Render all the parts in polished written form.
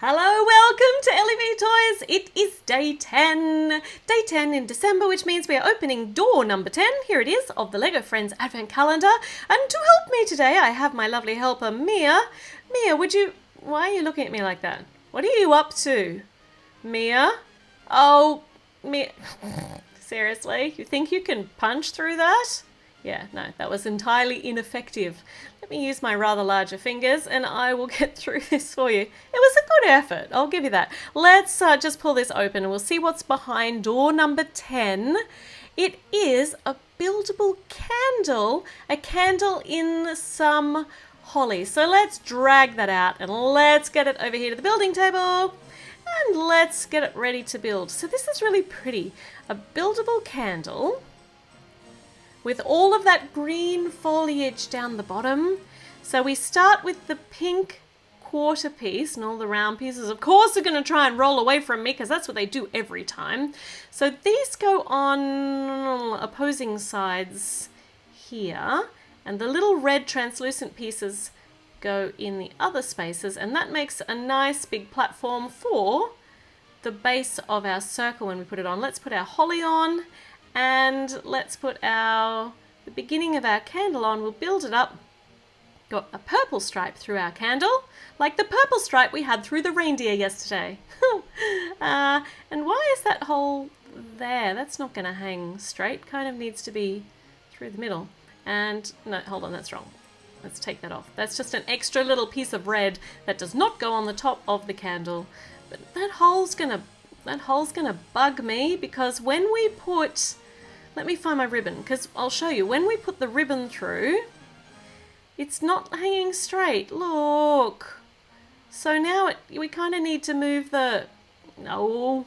Hello, welcome to LEV Toys. It is day 10. Day 10 in December, which means we are opening door number 10. Here it is, of the LEGO Friends Advent Calendar. And to help me today, I have my lovely helper, Mia. Mia, why are you looking at me like that? What are you up to? Mia? Oh, Mia. Seriously? You think you can punch through that? Yeah, no, that was entirely ineffective. Let me use my rather larger fingers and I will get through this for you. It was a good effort, I'll give you that. Let's just pull this open and we'll see what's behind door number 10. It is a buildable candle, a candle in some holly. So let's drag that out and let's get it over here to the building table. And let's get it ready to build. So this is really pretty. A buildable candle with all of that green foliage down the bottom. So we start with the pink quarter piece, and all the round pieces of course are going to try and roll away from me because that's what they do every time. So these go on opposing sides here, and the little red translucent pieces go in the other spaces, and that makes a nice big platform for the base of our circle when we put it on. Let's put our holly on. And let's put the beginning of our candle on. We'll build it up. Got a purple stripe through our candle, like the purple stripe we had through the reindeer yesterday. And why is that hole there? That's not going to hang straight. Kind of needs to be through the middle. And no, hold on, that's wrong. Let's take that off. That's just an extra little piece of red that does not go on the top of the candle. But that hole's gonna bug me because when we put, let me find my ribbon because I'll show you, when we put the ribbon through, it's not hanging straight. Look. So now we kind of need to move no.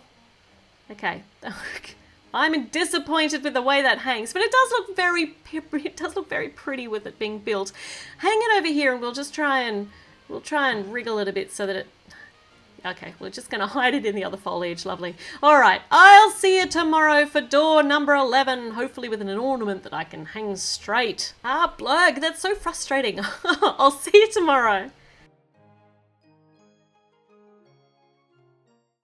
Okay. I'm disappointed with the way that hangs, but it does look very pretty with it being built. Hang it over here and we'll try and wriggle it a bit so that it. Okay, we're just going to hide it in the other foliage. Lovely. All right, I'll see you tomorrow for door number 11, hopefully with an ornament that I can hang straight. Ah, blurg, that's so frustrating. I'll see you tomorrow.